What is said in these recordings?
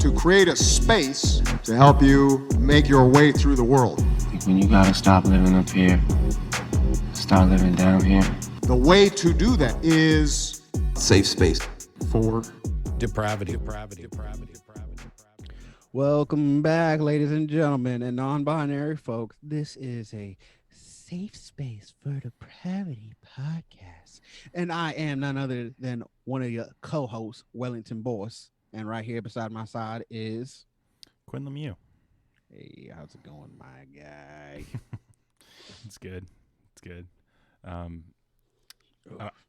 to create a space to help you make your way through the world. I think when you gotta stop living up here, start living down here. The way to do that is safe space for depravity. Welcome back, ladies and gentlemen, and non-binary folks. This is a safe space for depravity podcast, and I am none other than one of your co-hosts, Wellington Boss, and right here beside my side is Quinn Lemieux. Hey, how's it going, my guy? It's good. I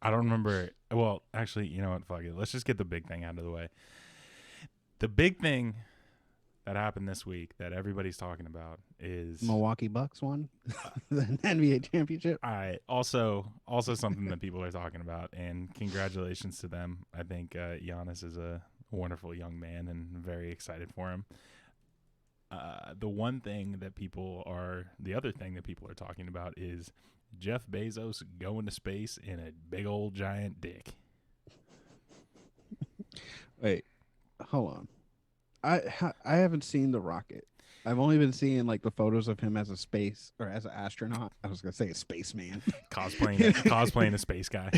don't remember. Well, actually, you know what? Fuck it. Let's just get the big thing out of the way. The big thing that happened this week that everybody's talking about is Milwaukee Bucks won the NBA championship. All right. Also something that people are talking about, and congratulations to them. I think Giannis is a wonderful young man, and very excited for him. The other thing that people are talking about is Jeff Bezos going to space in a big old giant dick. Wait, hold on. I haven't seen the rocket. I've only been seeing like the photos of him as a space or as an astronaut. I was gonna say a spaceman, cosplaying a space guy.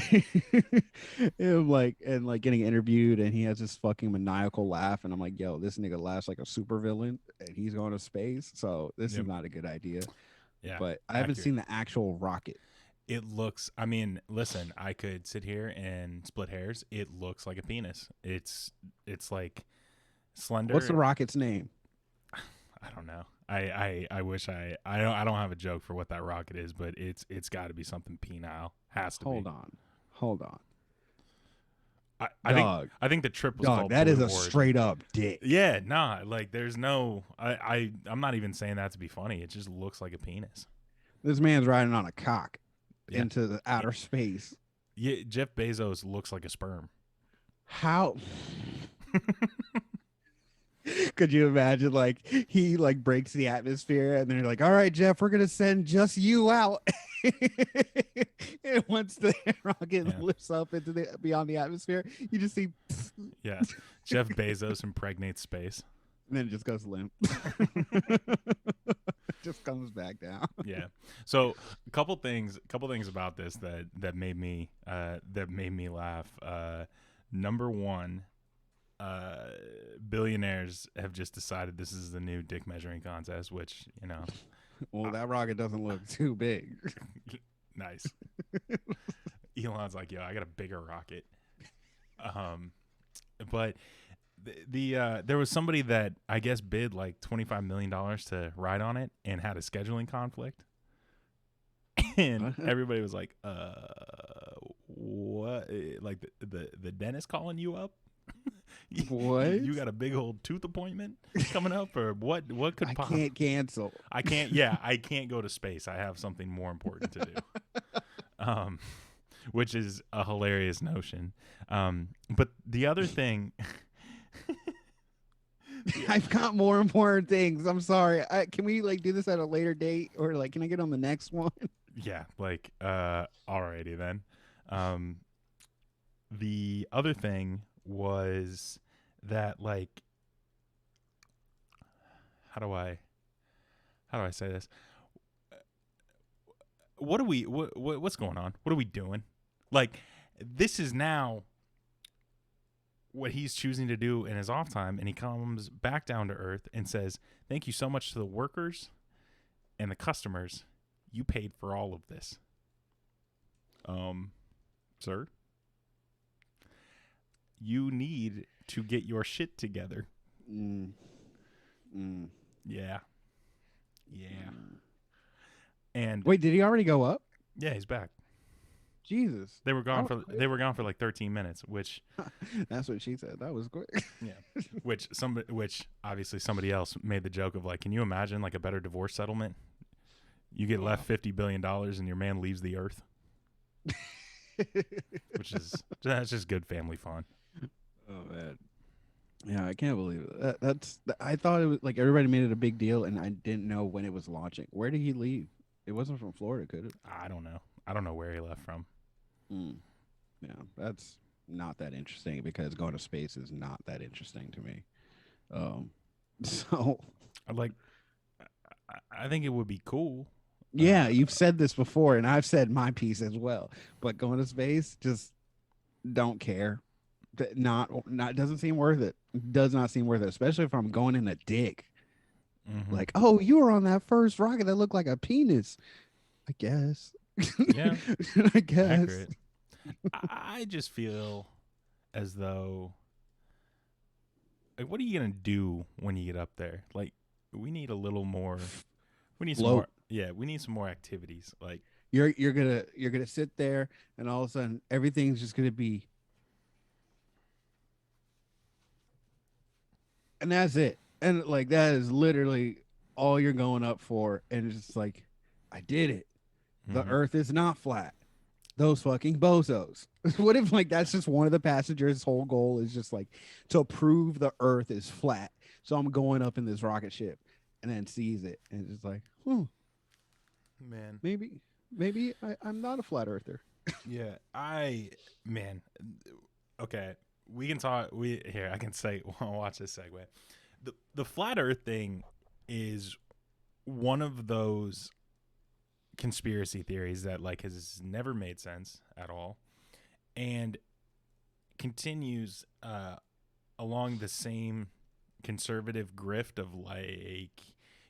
Him and getting interviewed, and he has this fucking maniacal laugh, and I'm like, yo, this nigga laughs like a supervillain, and he's going to space. So this is not a good idea. Yeah, but I haven't seen the actual rocket. It looks. I mean, listen, I could sit here and split hairs. It looks like a penis. It's like slender. What's the rocket's name? I don't know. I wish I don't have a joke for what that rocket is, but it's got to be something penile. Has to Hold be. Hold on. I think the trip was called that is a Blue Origin. straight up dick. Yeah, nah. Like there's no. I'm not even saying that to be funny. It just looks like a penis. This man's riding on a cock into the outer space. Yeah, Jeff Bezos looks like a sperm. How? Could you imagine, like, he like breaks the atmosphere, and then you're like, all right, Jeff, we're gonna send just you out. And once the rocket lifts up into the beyond the atmosphere, you just see Jeff Bezos impregnates space, and then it just goes limp. Just comes back down. Yeah. So a couple things about this that made me laugh. Number one, billionaires have just decided this is the new dick measuring contest, which, you know. Well, that rocket doesn't look too big. Nice. Elon's like, yo, I got a bigger rocket. But there was somebody that I guess bid like $25 million to ride on it and had a scheduling conflict. And everybody was like, what? Like the dentist calling you up? What? You got a big old tooth appointment coming up, or what could I can't cancel. I can't go to space. I have something more important to do. Which is a hilarious notion. But the other thing, I've got more important things. I'm sorry. Can we like do this at a later date, or like can I get on the next one? Yeah, like alrighty then. The other thing was that, like, how do I say this? What's going on? What are we doing? Like, this is now what he's choosing to do in his off time, and he comes back down to earth and says, thank you so much to the workers and the customers. You paid for all of this. Sir, you need to get your shit together. Yeah. And wait, did he already go up? Yeah, he's back. Jesus. They were gone for like 13 minutes, which that's what she said. That was quick. Yeah. Which obviously somebody else made the joke of, like, can you imagine like a better divorce settlement? You get left $50 billion and your man leaves the earth. That's just good family fun. Oh man. Yeah, I can't believe it. I thought it was like everybody made it a big deal, and I didn't know when it was launching. Where did he leave? It wasn't from Florida, could it? I don't know. I don't know where he left from. Yeah, that's not that interesting because going to space is not that interesting to me. So Like, I think it would be cool. yeah, you've said this before, and I've said my piece as well. But going to space, just don't care. Not doesn't seem worth it. Does not seem worth it, especially if I'm going in a dick. Mm-hmm. Like, oh, you were on that first rocket that looked like a penis. I guess. Yeah, I guess. accurate. I just feel as though, like, what are you gonna do when you get up there? Like, we need a little more. We need some more. Float. Yeah, we need some more activities. Like, You're gonna sit there, and all of a sudden everything's just gonna be, and that's it. And like that is literally all you're going up for. And it's just like, I did it. The mhm. earth is not flat. Those fucking bozos. What if like that's just one of the passengers' whole goal is just like to prove the earth is flat. So I'm going up in this rocket ship and then sees it and it's just like, Man, maybe I'm not a flat earther. yeah, man. Okay, we can talk. We here. I can say. Watch this segue. The flat Earth thing is one of those conspiracy theories that like has never made sense at all, and continues along the same conservative grift of like,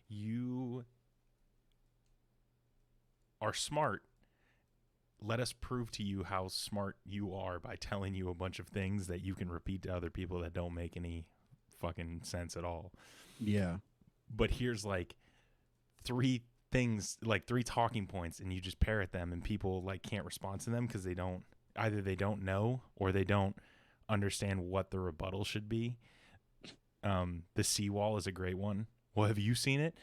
you are smart, let us prove to you how smart you are by telling you a bunch of things that you can repeat to other people that don't make any fucking sense at all. Yeah. But here's like three things, like three talking points, and you just parrot them, and people like can't respond to them because they don't know or they don't understand what the rebuttal should be. The seawall is a great one. Well, have you seen it?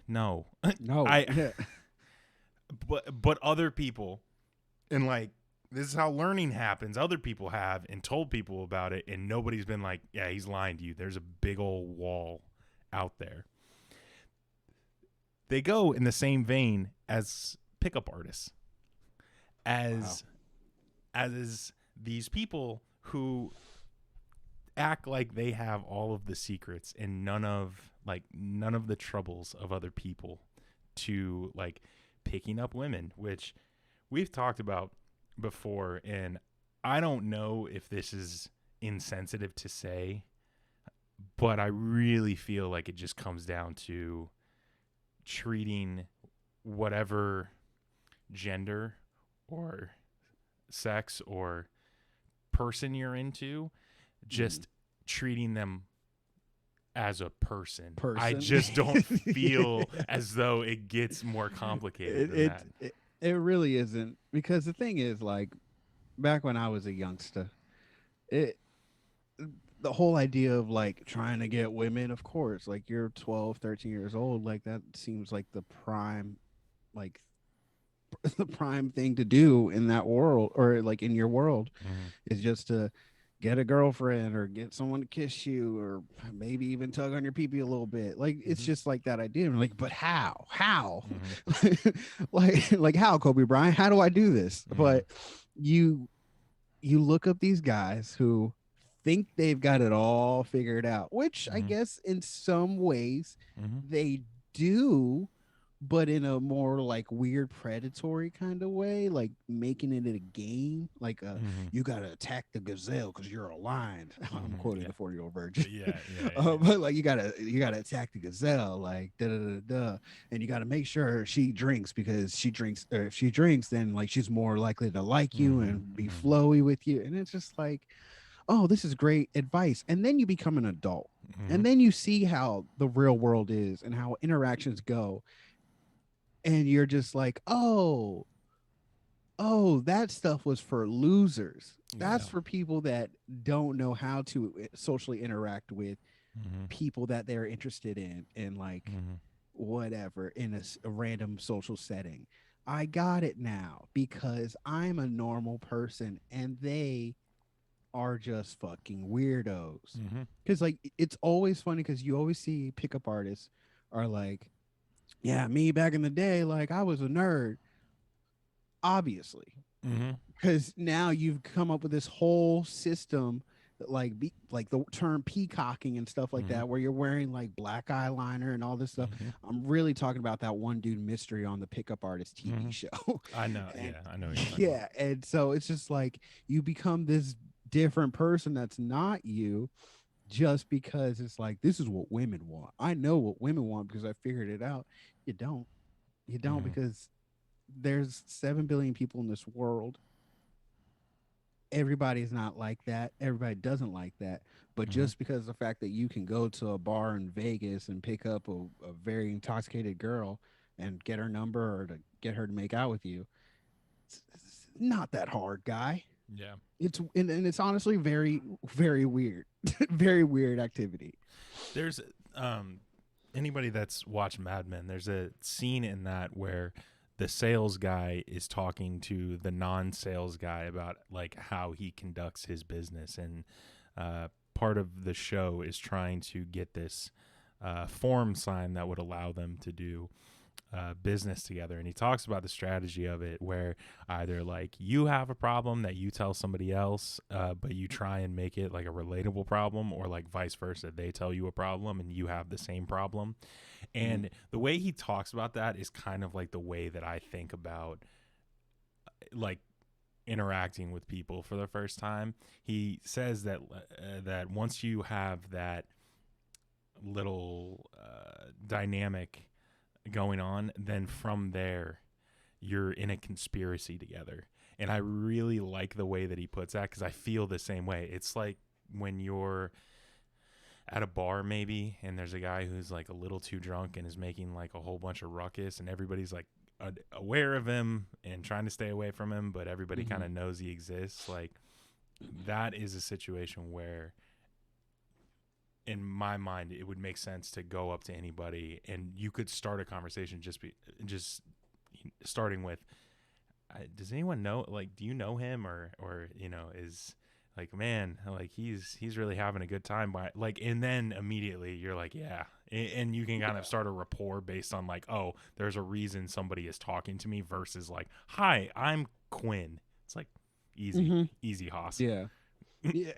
No. No. I but other people, and like, this is how learning happens. Other people have and told people about it, and nobody's been like, yeah, he's lying to you. There's a big old wall out there. They go in the same vein as pickup artists, as these people who act like they have all of the secrets and none of the troubles of other people, to like picking up women, which we've talked about before. And I don't know if this is insensitive to say, but I really feel like it just comes down to treating whatever gender or sex or person you're into, just treating them as a person. I just don't feel as though it gets more complicated than that. It really isn't, because the thing is, like, back when I was a youngster, it the whole idea of like trying to get women, of course, like you're 12, 13 years old, like that seems like the prime, like the prime thing to do in that world, or like in your world, is just to get a girlfriend or get someone to kiss you, or maybe even tug on your pee-pee a little bit. Like it's just like that idea. I'm like, but how like how, Kobe Bryant, how do I do this? But you look up these guys who think they've got it all figured out, which I guess in some ways they do, but in a more like weird predatory kind of way, like making it a game, like you gotta attack the gazelle because you're aligned. I'm quoting the 40-year-old virgin. But like you gotta attack the gazelle, like da da da da, and you gotta make sure she drinks, because she drinks, or if she drinks, then like she's more likely to like you and be flowy with you. And it's just like, oh, this is great advice. And then you become an adult, and then you see how the real world is and how interactions go, and you're just like, oh, that stuff was for losers. That's for people that don't know how to socially interact with people that they're interested in, and like whatever, in a random social setting. I got it now, because I'm a normal person and they are just fucking weirdos. Because like it's always funny, because you always see pickup artists are like, yeah, me back in the day, like I was a nerd. Obviously, because now you've come up with this whole system like the term peacocking and stuff like that, where you're wearing like black eyeliner and all this stuff. I'm really talking about that one dude mystery on the Pickup Artist TV show. I know. And Yeah, I know what you're talking yeah, and so it's just like you become this different person that's not you, just because it's like this is what women want. I know what women want because I figured it out. You don't. You don't, because there's 7 billion people in this world. Everybody's not like that. Everybody doesn't like that. But just because the fact that you can go to a bar in Vegas and pick up a very intoxicated girl and get her number or to get her to make out with you, it's not that hard, guy. Yeah. And it's honestly very, very weird. Very weird activity. There's anybody that's watched Mad Men, there's a scene in that where the sales guy is talking to the non-sales guy about like how he conducts his business, and part of the show is trying to get this form signed that would allow them to do business together. And he talks about the strategy of it, where either like you have a problem that you tell somebody else, but you try and make it like a relatable problem, or like vice versa, they tell you a problem and you have the same problem. And the way he talks about that is kind of like the way that I think about like interacting with people for the first time. He says that that once you have that little dynamic going on, then from there you're in a conspiracy together. And I really like the way that he puts that, because I feel the same way. It's like when you're at a bar maybe and there's a guy who's like a little too drunk and is making like a whole bunch of ruckus, and everybody's like aware of him and trying to stay away from him, but everybody kind of knows he exists. Like that is a situation where in my mind it would make sense to go up to anybody and you could start a conversation just starting with, does anyone know, like, do you know him, or you know, is like, man, like he's really having a good time by like, and then immediately you're like, yeah, and you can kind of start a rapport based on like, oh, there's a reason somebody is talking to me, versus like, hi, I'm Quinn. It's like easy hoss. Yeah. Yeah.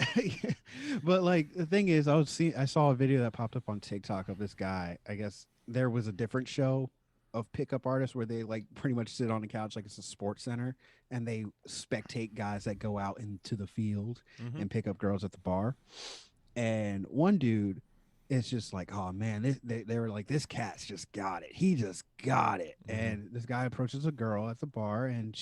But like the thing is, I saw a video that popped up on TikTok of this guy. I guess there was a different show of pickup artists where they like pretty much sit on the couch like it's a sports center, and they spectate guys that go out into the field and pick up girls at the bar. And one dude is just like, oh man, they were like, this cat's just got it. He just got it. And this guy approaches a girl at the bar, and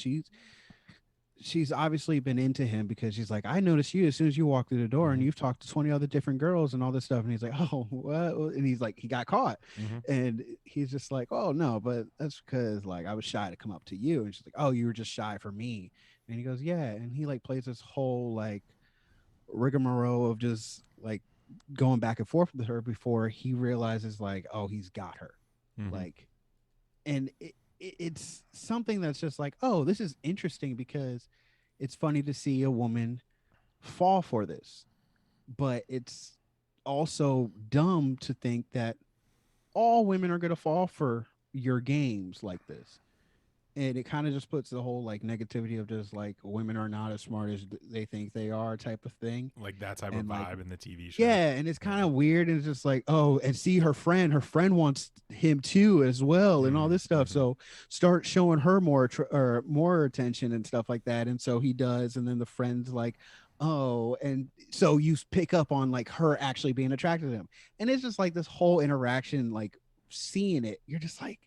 she's obviously been into him because she's like, I noticed you as soon as you walked through the door, and you've talked to 20 other different girls and all this stuff. And he's like, oh, what? And he's like, he got caught. And he's just like, oh no, but that's because like I was shy to come up to you. And she's like, oh, you were just shy for me. And he goes, yeah. And he like plays this whole like rigmarole of just like going back and forth with her before he realizes like, oh, he's got her. Like, and it's something that's just like, oh, this is interesting, because it's funny to see a woman fall for this, but it's also dumb to think that all women are going to fall for your games like this. And it kind of just puts the whole like negativity of just like women are not as smart as they think they are type of thing. Like that type of vibe like, in the TV show. Yeah, and it's kind of weird, and it's just like, oh, and see her friend wants him too as well, and all this stuff. So start showing her more attention and stuff like that. And so he does, and then the friend's like, oh, and so you pick up on like her actually being attracted to him, and it's just like this whole interaction, like seeing it, you're just like,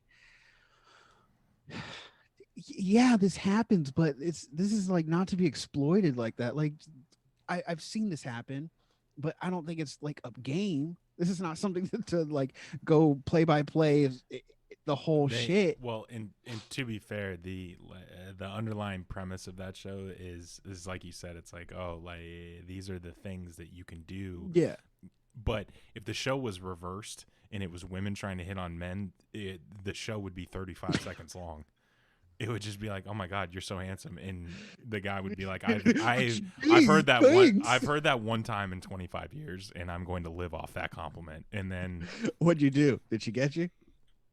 yeah, this happens, but this is like not to be exploited like that. Like I've seen this happen, but I don't think it's like a game. This is not something to like go play by play the whole shit. Well, and to be fair, the underlying premise of that show is like you said, it's like, oh, like these are the things that you can do. Yeah. But if the show was reversed and it was women trying to hit on men, the show would be 35 seconds long. It would just be like, oh my God, you're so handsome, and the guy would be like, I've heard that one time in 25 years, and I'm going to live off that compliment. And then what'd you do? Did she get you?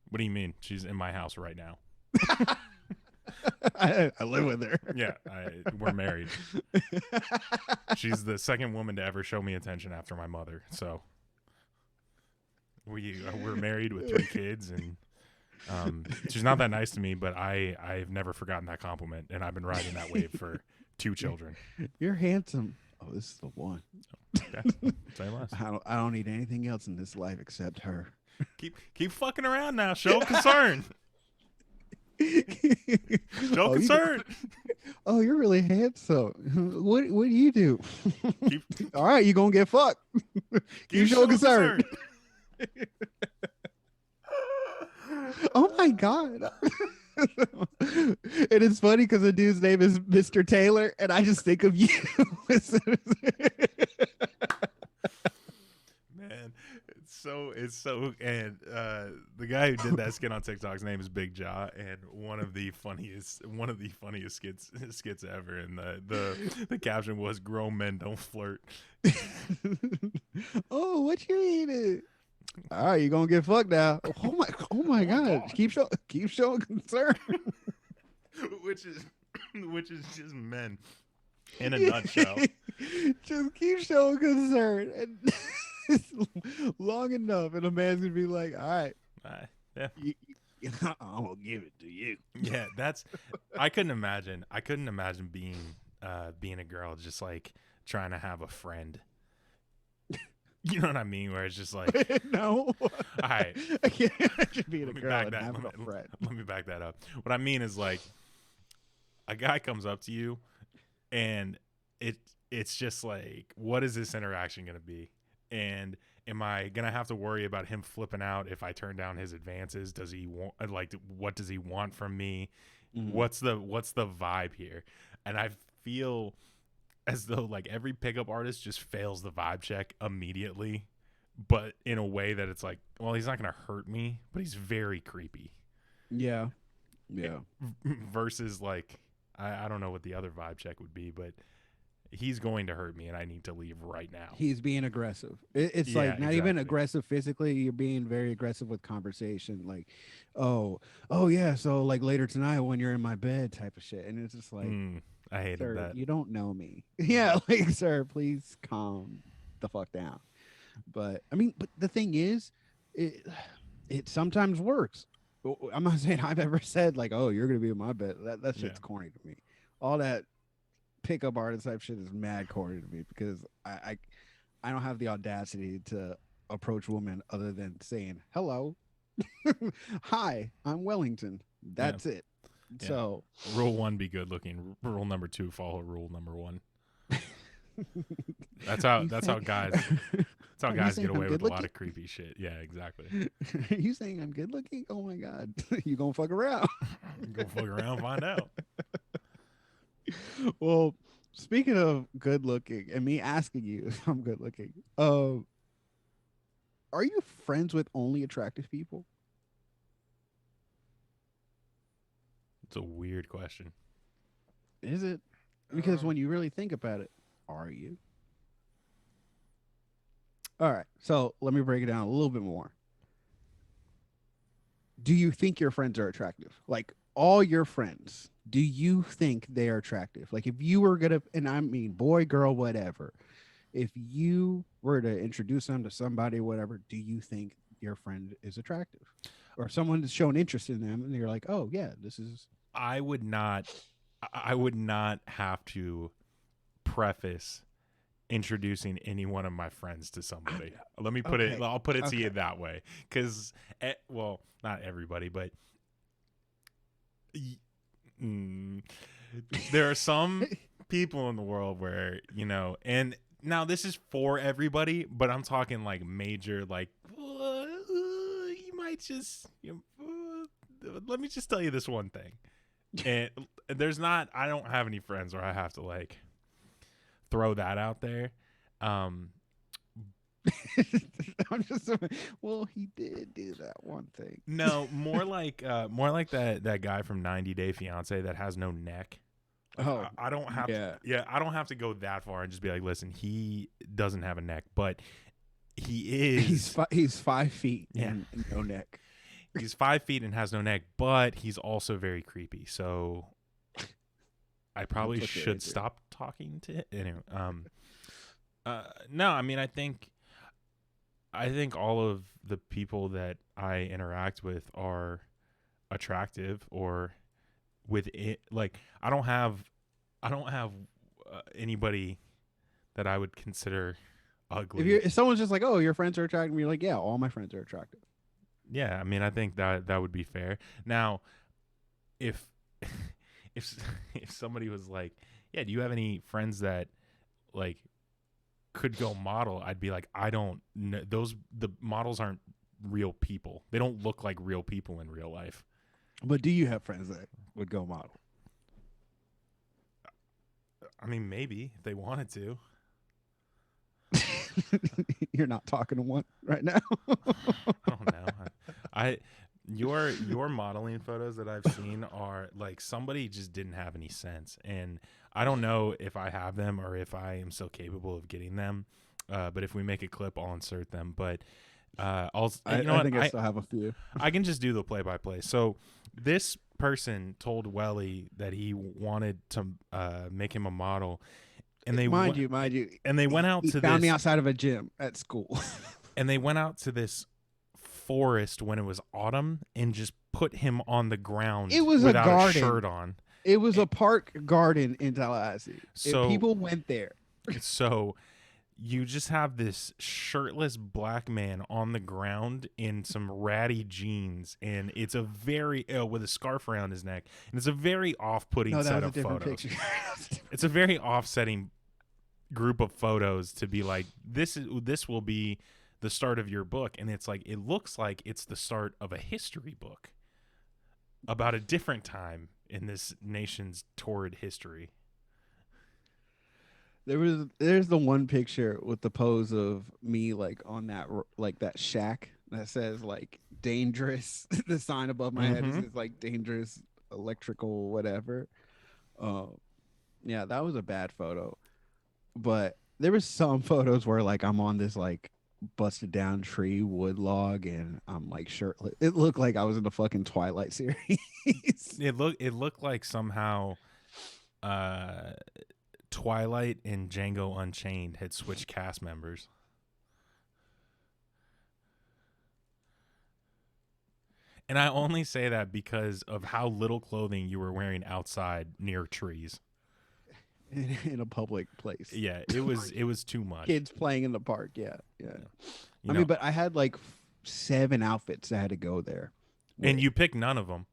What do you mean? She's in my house right now. I live with her. Yeah, we're married. She's the second woman to ever show me attention after my mother. So we're married with 3 kids, and she's not that nice to me, but I've never forgotten that compliment, and I've been riding that wave for 2 children. You're handsome. Oh, this is the one. Okay, say less. I don't need anything else in this life except her. Keep fucking around now. Show concern. Show concern. You're really handsome. What do you do? All right, you gonna get fucked. You show concern. Oh my god. And it's funny because the dude's name is Mr. Taylor, and I just think of you. Man, it's so and the guy who did that skit on TikTok's name is Big Jaw, and one of the funniest skits ever, and the caption was "Grown men don't flirt." Oh, what you eating? All right, you gonna get fucked now. Oh my god. Keep showing concern. which is just men in a nutshell. Just keep showing concern, and long enough, and a man's gonna be like, all right, yeah. I'm gonna give it to you. Yeah, I couldn't imagine being a girl just like trying to have a friend. You know what I mean? Where it's just like, no. All right. I can't imagine being a girl and that. having a friend. Let me back that up. What I mean is like, a guy comes up to you, and it's just like, what is this interaction gonna be? And am I gonna have to worry about him flipping out if I turn down his advances? Does he want what does he want from me? Mm-hmm. What's the vibe here? And I feel as though like every pickup artist just fails the vibe check immediately, but in a way that it's like, well, he's not gonna hurt me, but he's very creepy. Yeah. Versus like, I don't know what the other vibe check would be, but he's going to hurt me and I need to leave right now. He's being aggressive. It's like not even aggressive physically. You're being very aggressive with conversation. Like, oh yeah. So like later tonight when you're in my bed type of shit. And it's just like, I hated sir, that. You don't know me. Yeah. Like, sir, please calm the fuck down. But I mean, but the thing is, it sometimes works. I'm not saying I've ever said like, oh, you're going to be in my bed. That shit's corny to me. All that pickup artist type shit is mad corny to me because I don't have the audacity to approach women other than saying hello. Hi, I'm Wellington. That's it. Yeah. So rule 1, be good looking. Rule number 2, follow rule number 1. That's how guys get away with a lot of creepy shit. Yeah, exactly. Are you saying I'm good looking? Oh my god. You gonna fuck around. Go fuck around, find out. Well, speaking of good looking and me asking you if I'm good looking, are you friends with only attractive people? It's a weird question. Is it? Because when you really think about it, are you? All right. So let me break it down a little bit more. Do you think your friends are attractive? Like all your friends, do you think they are attractive? Like if you were going to, and I mean, boy, girl, whatever, if you were to introduce them to somebody, whatever, do you think your friend is attractive? Or someone has shown interest in them and you're like, oh yeah, this is. I would not have to preface introducing any one of my friends to somebody. Let me put it. I'll put it to you that way, because well, not everybody, but there are some people in the world where and now this is for everybody, but I'm talking like major, like you might just. Let me just tell you this one thing. And I don't have any friends where I have to like throw that out there. I'm just well, he did do that one thing. No, more like that guy from 90 Day Fiance that has no neck. Like, I don't have I don't have to go that far and just be like, listen, he doesn't have a neck, but he is. He's 5 feet and no neck. He's 5 feet and has no neck, but he's also very creepy. So I probably Let's get should into it. stop talking to it. Anyway, no, I mean, I think all of the people that I interact with are attractive or with it. Like, I don't have anybody that I would consider ugly. If someone's just like, oh, your friends are attractive, you're like, yeah, all my friends are attractive. Yeah, I mean, I think that would be fair. Now, if if if somebody was like, yeah, do you have any friends that like could go model? I'd be like, I don't know. The models aren't real people. They don't look like real people in real life. But do you have friends that would go model? I mean, maybe if they wanted to. You're not talking to one right now. I don't know. Your modeling photos that I've seen are like somebody just didn't have any sense, and I don't know if I have them or if I am still capable of getting them. But if we make a clip, I'll insert them. But I think I still have a few. I can just do the play-by-play. So this person told Welly that he wanted to make him a model, and they mind you, and they went out he to found this, me outside of a gym at school. and they went out to this forest when it was autumn and just put him on the ground. It was without a garden. shirt on. It was a park garden in Tallahassee. So people went there. So you just have this shirtless black man on the ground in some ratty jeans, and it's a very with a scarf around his neck, and it's a very off-putting set of photos. It's a very offsetting group of photos to be like, this will be the start of your book, and it's like, it looks like it's the start of a history book about a different time in this nation's torrid history. There's the one picture with the pose of me like on that that shack that says like dangerous. The sign above my head is like dangerous electrical whatever. Yeah, that was a bad photo. But there was some photos where like I'm on this like busted down tree wood log and I'm like shirtless. It looked like I was in the fucking Twilight series. It looked like somehow Twilight and Django Unchained had switched cast members. And I only say that because of how little clothing you were wearing outside near trees. In a public place. Yeah, it was too much. Kids playing in the park. Yeah. I mean, but I had like 7 outfits that had to go there. And you picked none of them.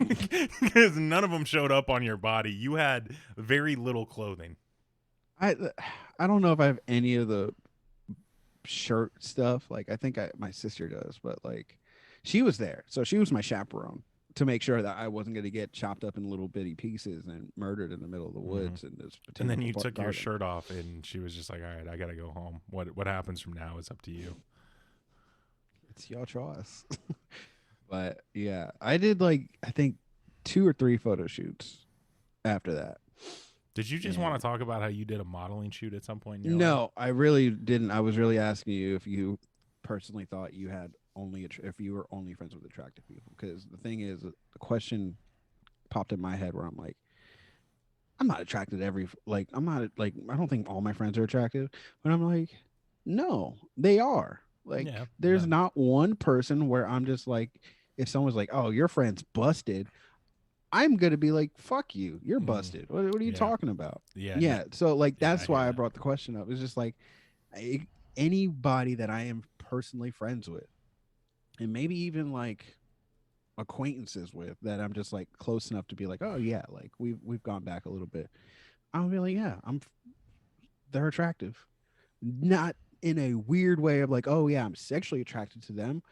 Because none of them showed up on your body. You had very little clothing. I don't know if I have any of the shirt stuff. Like I think my sister does, but like she was there, so she was my chaperone to make sure that I wasn't going to get chopped up in little bitty pieces and murdered in the middle of the woods. And then you took your shirt off, and she was just like, "All right, I got to go home. What happens from now is up to you. It's your choice." But yeah, I did like I think 2 or 3 photo shoots after that. Did you just want to talk about how you did a modeling shoot at some point in your No, life? I really didn't. I was really asking you if you personally thought you had if you were only friends with attractive people. Because the thing is, the question popped in my head where I'm like, I'm not attracted to I'm not like, I don't think all my friends are attractive, but I'm like, no, they are. Like, there's not one person where I'm just like, if someone's like, oh, your friend's busted, I'm going to be like, fuck you. You're busted. What are you talking about? Yeah. So like, that's why I brought the question up. It's just like anybody that I am personally friends with, and maybe even like acquaintances with that I'm just like close enough to be like, oh yeah, like we've gone back a little bit. I'll be like, yeah, they're attractive. Not in a weird way of like, oh yeah, I'm sexually attracted to them.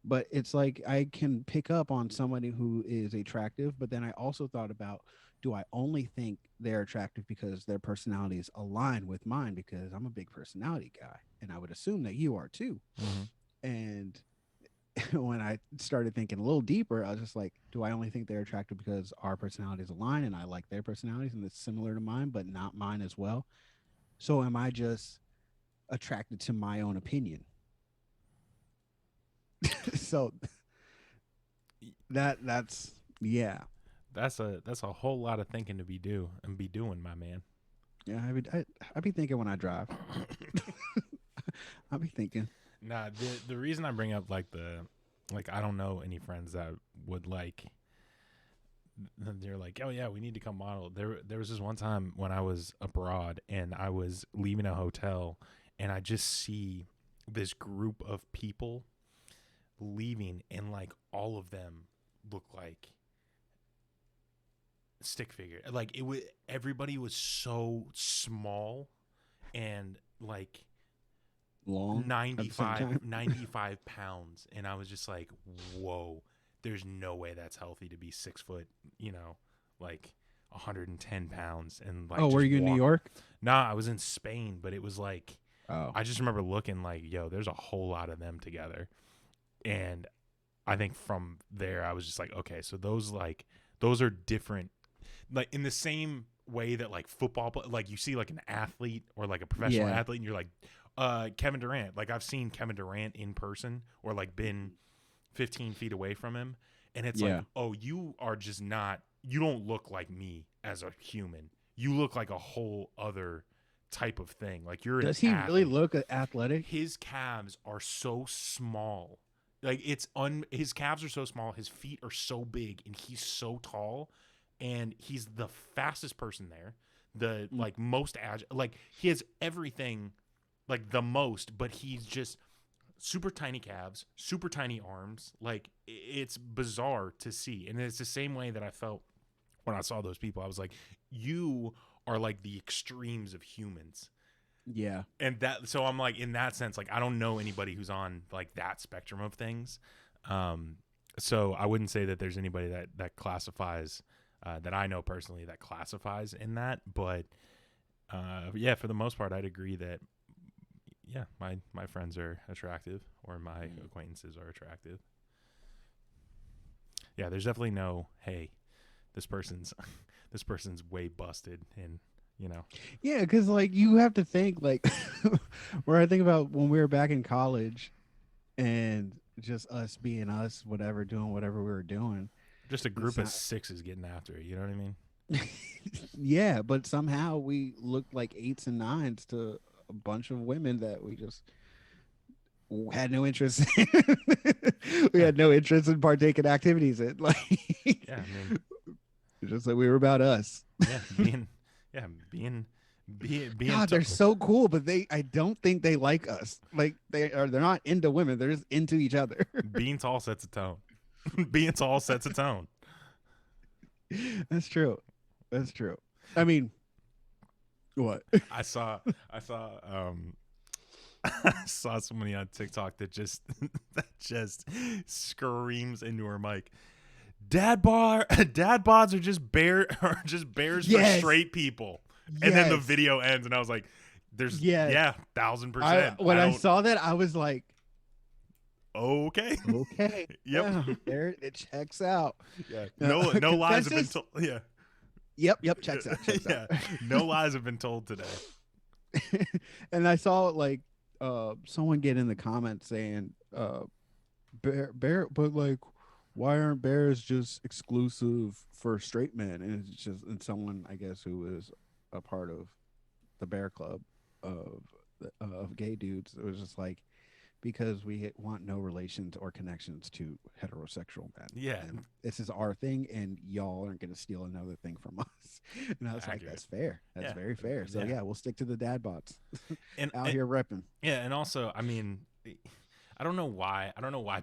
But it's like I can pick up on somebody who is attractive, but then I also thought about, do I only think they're attractive because their personalities align with mine? Because I'm a big personality guy, and I would assume that you are too. And when I started thinking a little deeper, I was just like, do I only think they're attractive because our personalities align and I like their personalities and it's similar to mine, but not mine as well? So am I just attracted to my own opinion? So that's That's a whole lot of thinking to be doing, my man. Yeah, I be thinking when I drive. I be thinking. Nah, the reason I bring up like I don't know any friends that would like. They're like, oh yeah, we need to come model. There was this one time when I was abroad and I was leaving a hotel and I just see this group of people leaving and like all of them look like stick figure. Like everybody was so small and like Long 95 pounds, and I was just like, whoa, there's no way that's healthy to be 6 foot, like 110 pounds and like. Oh, were you in New York? Nah, I was in Spain, but it was like, oh, I just remember looking like, yo, there's a whole lot of them together, and I think from there I was just like, okay, so those are different, like in the same way that like football, like you see like an athlete or like a professional athlete, and you're like. Kevin Durant, like I've seen Kevin Durant in person or like been 15 feet away from him, and it's like, oh, you are just not, you don't look like me as a human. You look like a whole other type of thing. Like you're Does he really look athletic? His calves are so small. Like his calves are so small, his feet are so big, and he's so tall, and he's the fastest person there. The like most agile, like he has everything. Like the most, but he's just super tiny calves, super tiny arms. Like it's bizarre to see. And it's the same way that I felt when I saw those people. I was like, you are like the extremes of humans. Yeah. And so I'm like, in that sense, like I don't know anybody who's on like that spectrum of things. So I wouldn't say that there's anybody that classifies, that I know personally that classifies in that. But yeah, for the most part, I'd agree that, yeah, my friends are attractive, or my acquaintances are attractive. Yeah, there's definitely no, hey, this person's way busted, and Yeah, because like you have to think like where I think about when we were back in college, and just us being us, whatever, doing whatever we were doing. Just a group of sixes getting after it. You know what I mean? Yeah, but somehow we looked like 8s and 9s to a bunch of women that we just had no interest in. We had no interest in partaking activities in. Like, yeah, I mean, just like we were about us. Yeah, being. God, they're so cool, but I don't think they like us. Like they're not into women; they're just into each other. Being tall sets a tone. Being tall sets a tone. That's true. That's true. I mean, what? I saw somebody on TikTok that just screams into her mic. Dad bods are just bears for straight people. And then the video ends, and I was like, "There's 1,000%." When I saw that, I was like, "Okay, yep, yeah, there it checks out." Yeah, no lies have been told. Yeah, yep, checks out. Yeah, no lies have been told today. And I saw like someone get in the comments saying, "Bear, but like, why aren't bears just exclusive for straight men?" And it's just, and someone, I guess, who is a part of the bear club of gay dudes, it was just like, because we want no relations or connections to heterosexual men. Yeah, and this is our thing, and y'all aren't going to steal another thing from us. And I was like, that's fair. That's very fair. So yeah, we'll stick to the dad bots and out here repping. Yeah, and also, I mean, I don't know why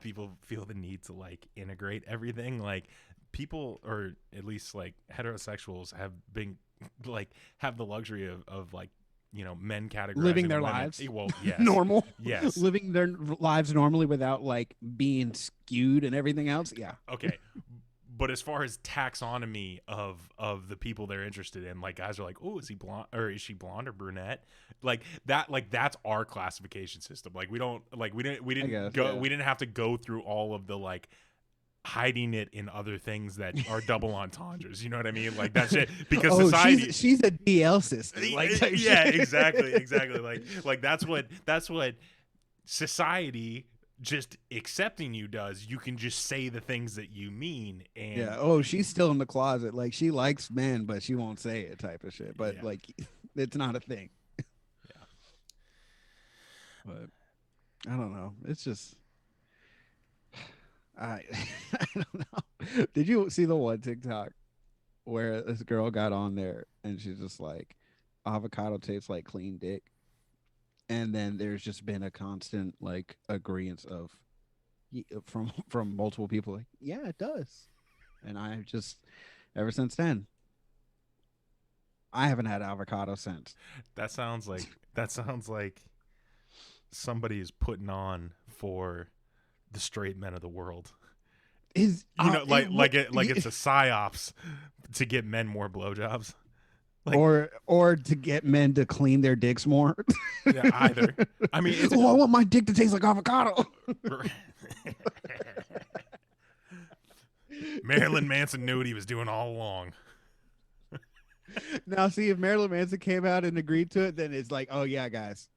people feel the need to like integrate everything. Like people, or at least like heterosexuals, have been like have the luxury of like, men categorizing living their women. lives. Well, yes. Normal. Yes. Living their lives normally without like being skewed and everything else. Yeah. Okay. But as far as taxonomy of the people they're interested in, like guys are like, oh, is he blonde, or is she blonde or brunette? Like that, like that's our classification system. Like we didn't have to go through all of the like hiding it in other things that are double entendres. You know what I mean? Like that's it, because society. She's a DL sister. Like, yeah, exactly. Like that's what society just accepting you does. You can just say the things that you mean. And Yeah. Oh, she's still in the closet. Like she likes men, but she won't say it, type of shit. But Yeah. like, it's not a thing. Yeah. But I don't know. It's just I I don't know. Did you see the one TikTok where this girl got on there and she's just like, avocado tastes like clean dick, and then there's just been a constant like agreement of from multiple people like, yeah, it does, and I just ever since then I haven't had avocado since. That sounds like somebody is putting on for the straight men of the world. Is Like it's a psyops to get men more blowjobs. Like, or to get men to clean their dicks more. Yeah, either. I mean, I want my dick to taste like avocado. Marilyn Manson knew what he was doing all along. Now, see, if Marilyn Manson came out and agreed to it, then it's like, oh yeah, guys,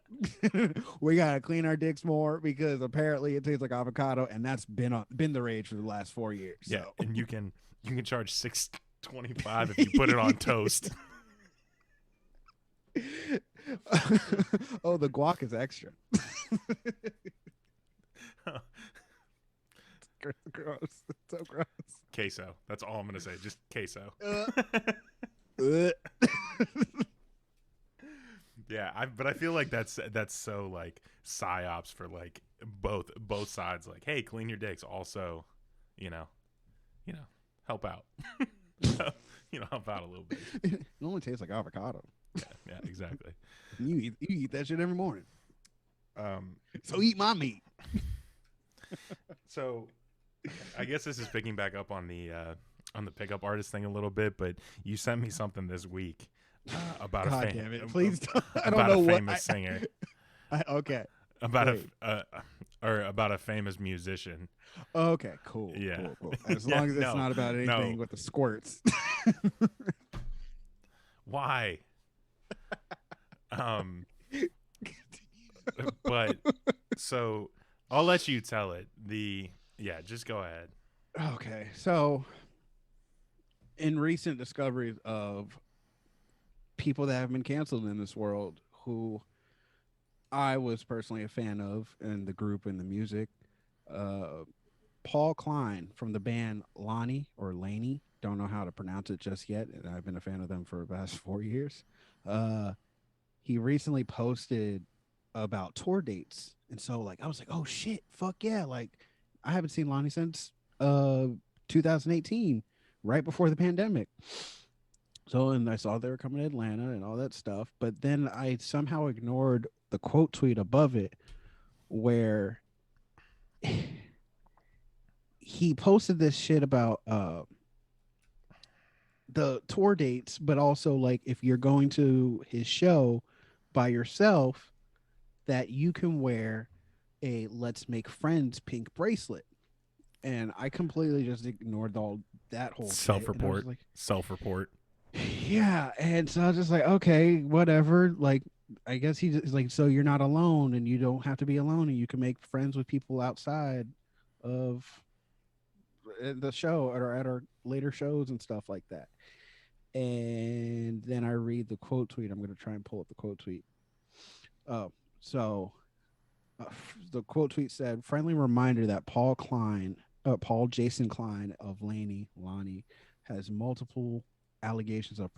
we gotta clean our dicks more because apparently it tastes like avocado, and that's been the rage for the last 4 years. So. Yeah, and you can charge $6.25 if you put it on toast. Oh, the guac is extra. Gross. It's so gross. Queso. That's all I'm gonna say. Just queso. Yeah, but I feel like that's so like psyops for like both sides. Like, hey, clean your dicks. Also, you know, help out. Help out a little bit. It only tastes like avocado. Yeah, exactly. You eat that shit every morning. So eat my meat. So, I guess this is picking back up on the pickup artist thing a little bit, but you sent me something this week about God a damn it! Please don't. I don't about know a what. famous singer. Okay. About Wait. about a famous musician. Okay. Cool. Yeah. Cool. As Yeah, long as it's no, not about anything no. with the squirts. Why? But so I'll let you tell it. Just go ahead. Okay. So, in recent discoveries of people that have been canceled in this world, who I was personally a fan of in the group and the music, Paul Klein from the band Lonnie or Laney, don't know how to pronounce it just yet, and I've been a fan of them for the past 4 years. He recently posted about tour dates, and so like I was like, oh shit, fuck yeah! Like I haven't seen Lonnie since 2018, right before the pandemic. So, and I saw they were coming to Atlanta and all that stuff, but then I somehow ignored the quote tweet above it where he posted this shit about the tour dates, but also like if you're going to his show by yourself, that you can wear a "Let's Make Friends" pink bracelet. And I completely just ignored all that whole shit. And I was like, Self-report. yeah. And so I was just like, okay, whatever. Like, I guess he's like, so you're not alone and you don't have to be alone and you can make friends with people outside of the show or at our later shows and stuff like that. And then I read the quote tweet. I'm going to try and pull up the quote tweet. The quote tweet said, friendly reminder that Paul Jason Klein of Lonnie has multiple allegations of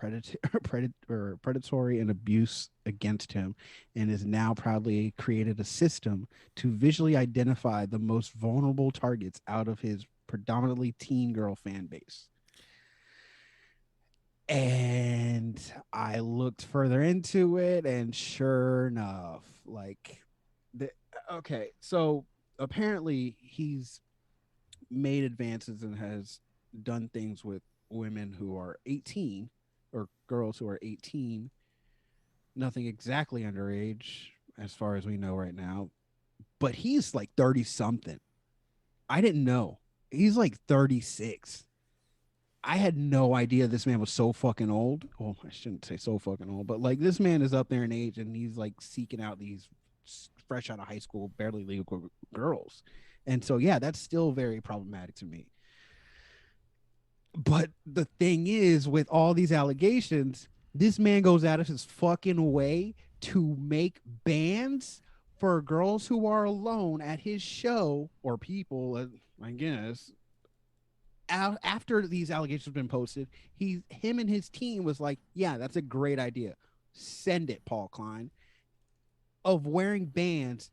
predatory and abuse against him, and is now proudly created a system to visually identify the most vulnerable targets out of his predominantly teen girl fan base. And I looked further into it, and sure enough, like, okay, so apparently he's made advances and has done things with women who are 18 or girls who are 18, nothing exactly underage as far as we know right now, but he's like 30 something. I didn't know. He's like 36. I had no idea this man was so fucking old. Well, I shouldn't say so fucking old, but like this man is up there in age and he's like seeking out these fresh out of high school, barely legal girls. And so, yeah, that's still very problematic to me. But the thing is, with all these allegations, this man goes out of his fucking way to make bands for girls who are alone at his show, or people, I guess. After these allegations have been posted, him and his team was like, yeah, that's a great idea. Send it, Paul Klein, of wearing bands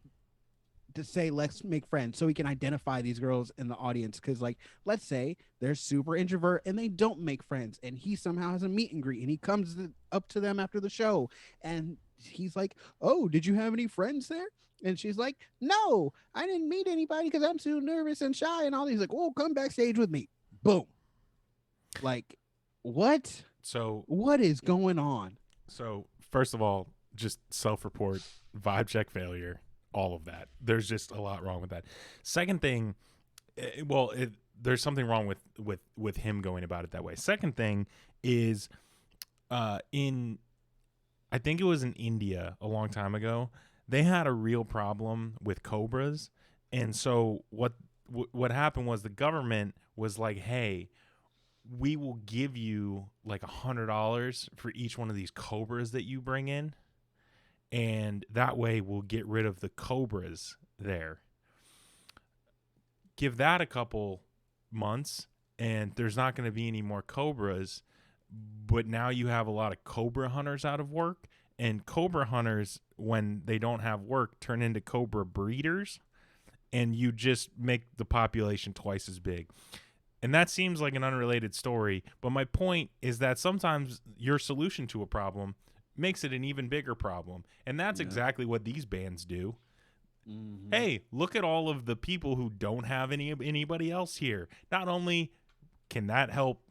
to say let's make friends, so we can identify these girls in the audience. Because, like, let's say they're super introvert and they don't make friends, and he somehow has a meet and greet, and he comes up to them after the show, and he's like, oh, did you have any friends there? And she's like, no, I didn't meet anybody because I'm too nervous and shy and all. He's like, oh, come backstage with me. Boom. Like, what? So What is going on? So first of all, just self-report, vibe check failure, all of that. There's just a lot wrong with that. Second thing, there's something wrong with him going about it that way. Second thing is, I think it was in India a long time ago, they had a real problem with cobras, and so what happened was the government was like, hey, we will give you like $100 for each one of these cobras that you bring in, and that way we'll get rid of the cobras there. Give that a couple months and there's not going to be any more cobras, but now you have a lot of cobra hunters out of work, and cobra hunters, when they don't have work, turn into cobra breeders, and you just make the population twice as big. And that seems like an unrelated story, but my point is that sometimes your solution to a problem makes it an even bigger problem. And that's exactly what these bands do. Mm-hmm. Hey, look at all of the people who don't have anybody else here. Not only can that help,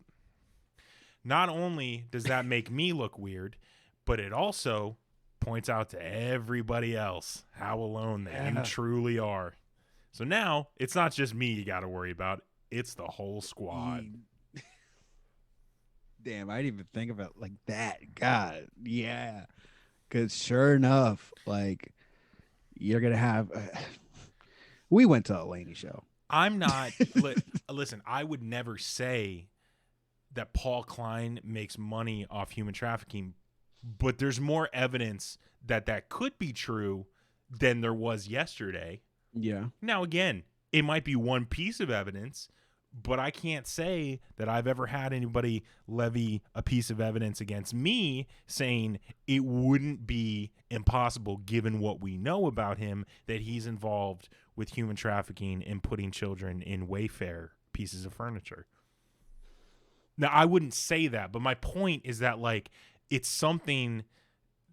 not only does that make me look weird, but it also points out to everybody else how alone that you truly are. So now it's not just me you got to worry about. It's the whole squad. Damn, I didn't even think about like that. God, yeah. Because sure enough, like, you're going to have... we went to a Laney show. I'm not... listen, I would never say that Paul Klein makes money off human trafficking, but there's more evidence that that could be true than there was yesterday. Yeah. Now, again, it might be one piece of evidence, but I can't say that I've ever had anybody levy a piece of evidence against me saying it wouldn't be impossible, given what we know about him, that he's involved with human trafficking and putting children in Wayfair pieces of furniture. Now, I wouldn't say that, but my point is that, like, it's something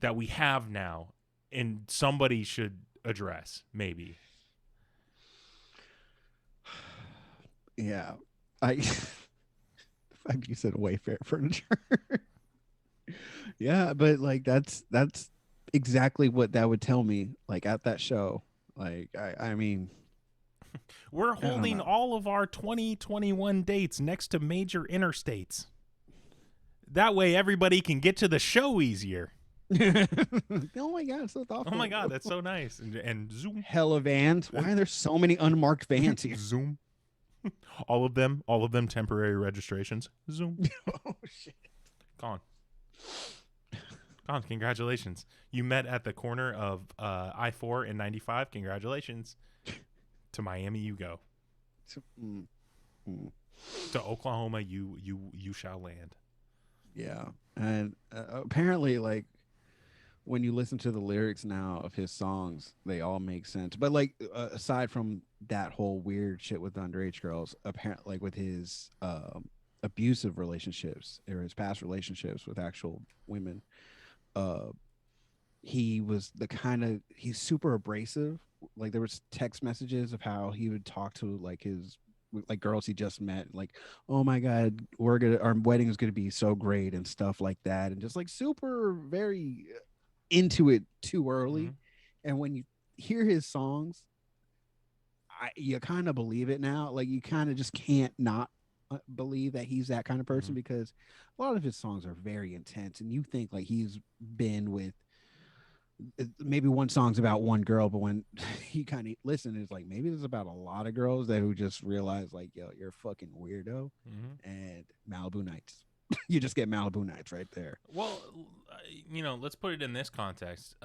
that we have now and somebody should address, maybe. Yeah, the fact you said Wayfair furniture. Yeah, but like that's exactly what that would tell me. Like at that show, like I mean, we're holding all of our 2021 dates next to major interstates. That way, everybody can get to the show easier. Oh my god, so thoughtful. Oh my god, that's so nice. And zoom. Hella vans. Why are there so many unmarked vans here? Zoom. All of them temporary registrations. Zoom. Oh shit. Gone. Congratulations. You met at the corner of I-4 and 95. Congratulations. To Miami you go. To Oklahoma you shall land. Yeah. And apparently, like, when you listen to the lyrics now of his songs, they all make sense. But like, aside from that whole weird shit with underage girls, apparently, like with his abusive relationships or his past relationships with actual women, he was he's super abrasive. Like there was text messages of how he would talk to like his girls he just met, like, oh my god, our wedding is gonna be so great and stuff like that, and just like super very into it too early. Mm-hmm. And when you hear his songs, you kind of believe it now. Like you kind of just can't not believe that he's that kind of person, mm-hmm. because a lot of his songs are very intense, and you think like he's been with maybe one song's about one girl, but when you kind of listen, it's like maybe there's about a lot of girls that who just realize like, yo, you're a fucking weirdo, and Malibu Nights. You just get Malibu Nights right there. Well, let's put it in this context.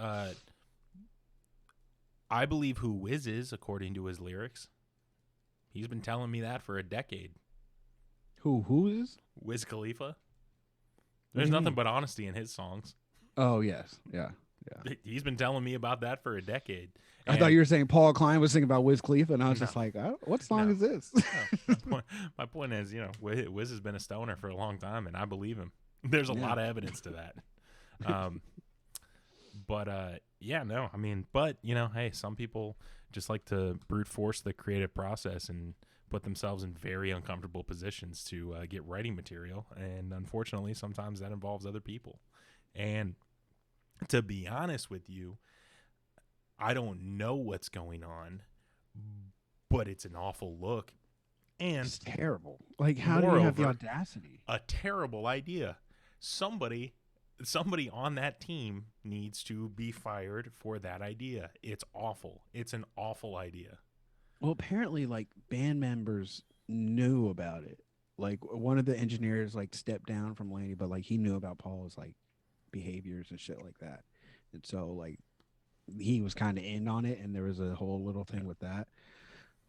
I believe who Wiz is, according to his lyrics. He's been telling me that for a decade. Who is Wiz Khalifa. What There's do you nothing mean? but honesty in his songs. Oh yes, yeah. He's been telling me about that for a decade. I thought you were saying Paul Klein was singing about Wiz Khalifa, and I was No. just like, what song is this? My point is, Wiz has been a stoner for a long time, and I believe him. There's a lot of evidence to that. Hey, some people just like to brute force the creative process and put themselves in very uncomfortable positions to get writing material. And unfortunately, sometimes that involves other people. And to be honest with you, I don't know what's going on, but it's an awful look. And It's terrible. Like, how do you have the moreover, audacity? a terrible idea. Somebody on that team needs to be fired for that idea. It's awful. It's an awful idea. Well, apparently, like band members knew about it. Like one of the engineers like stepped down from Laney, but like he knew about Paul's like behaviors and shit like that, and so like he was kind of in on it, and there was a whole little thing with that.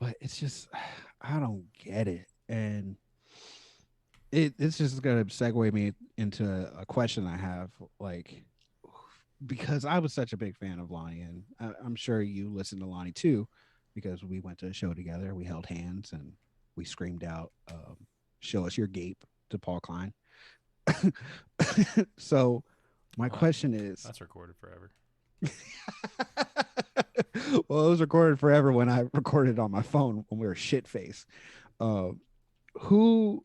But it's just I don't get it, and it's just gonna segue me into a question I have, like because I was such a big fan of Lonnie, and I'm sure you listened to Lonnie too, because we went to a show together, we held hands, and we screamed out, "Show us your gape" to Paul Klein. So, my question is, That's recorded forever. well, it was recorded forever when I recorded on my phone when we were shit face. Who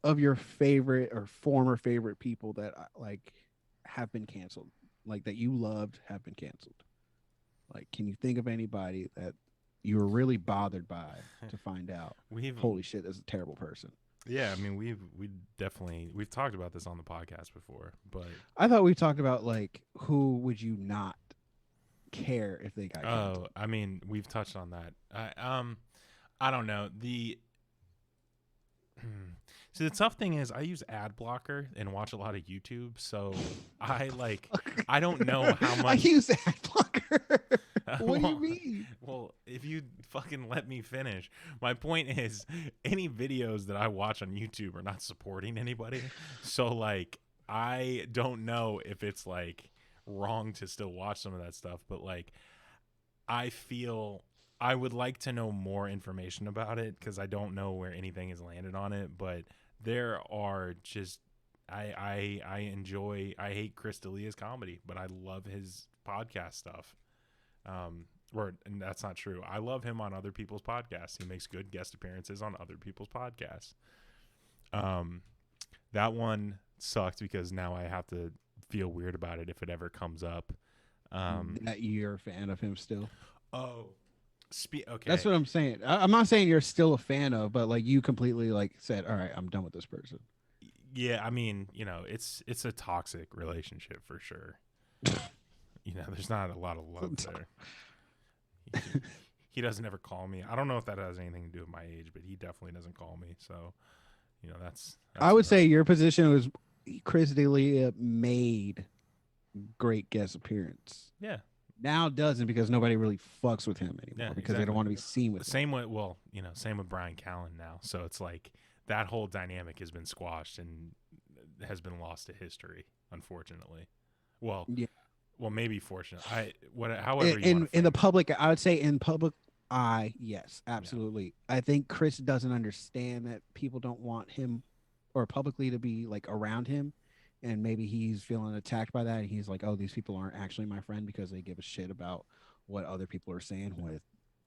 of your favorite or former favorite people that like have been canceled, like that you loved, have been canceled? Like, can you think of anybody that you were really bothered by to find out? Holy shit, that's a terrible person. Yeah, I mean we've talked about this on the podcast before, but I thought we talked about like who would you not care if they got canceled? I mean we've touched on that. I don't know. See, the tough thing is I use ad blocker and watch a lot of YouTube, so I don't know how much I use ad blocker. What do you mean? Well, if you fucking let me finish. My point is any videos that I watch on YouTube are not supporting anybody. So like I don't know if it's like wrong to still watch some of that stuff, but like I feel I would like to know more information about it because I don't know where anything has landed on it, but there are just I hate Chris D'Elia's comedy, but I love his podcast stuff. And that's not true. I love him on other people's podcasts. He makes good guest appearances on other people's podcasts. That one sucked because now I have to feel weird about it if it ever comes up. That you're a fan of him still? Oh, okay. That's what I'm saying. I'm not saying you're still a fan of, but like you completely like said, all right, I'm done with this person. Yeah, I mean, it's a toxic relationship for sure. There's not a lot of love there. He doesn't ever call me. I don't know if that has anything to do with my age, but he definitely doesn't call me. So, that's I would say your position was Chris D'Elia made great guest appearance. Yeah. Now doesn't because nobody really fucks with him anymore because they don't want to be seen with him. Same with Brian Callen now. So it's like that whole dynamic has been squashed and has been lost to history, unfortunately. Well, yeah. Well, maybe fortunate. However in the public, I would say in public eye, yes, absolutely. Yeah. I think Chris doesn't understand that people don't want him or publicly to be like around him, and maybe he's feeling attacked by that. And he's like, "Oh, these people aren't actually my friend because they give a shit about what other people are saying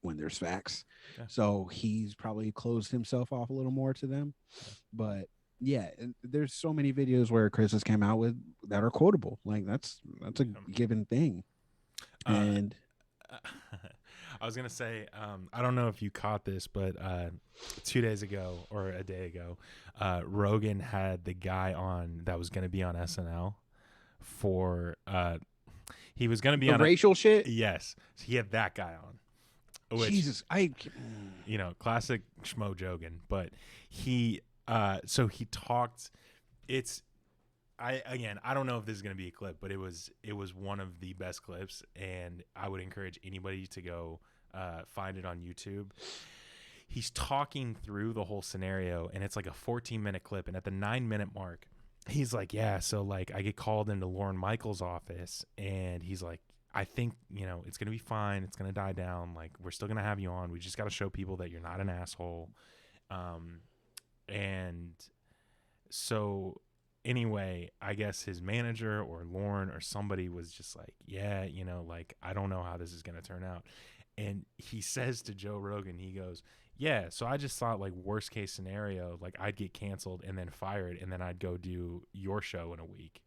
when there's facts." Yeah. So he's probably closed himself off a little more to them, but. Yeah, there's so many videos where Chris has came out with that are quotable. Like that's a given thing. And I was gonna say, I don't know if you caught this, but 2 days ago or a day ago, Rogan had the guy on that was gonna be on SNL for He was gonna be The on racial shit. yes, he had that guy on. Which, Jesus, classic schmo Jogan. But he, so he talked. I don't know if this is gonna be a clip, but it was one of the best clips, and I would encourage anybody to go find it on YouTube. He's talking through the whole scenario, and it's like a 14-minute clip, and at the 9-minute mark, he's like, yeah, so like I get called into Lorne Michaels' office, and he's like, I think, it's going to be fine. It's going to die down. Like, we're still going to have you on. We just got to show people that you're not an asshole. And so anyway, I guess his manager or Lorne or somebody was just like, yeah, like, I don't know how this is going to turn out. And he says to Joe Rogan, he goes, yeah, so I just thought, like, worst case scenario, like, I'd get canceled and then fired, and then I'd go do your show in a week.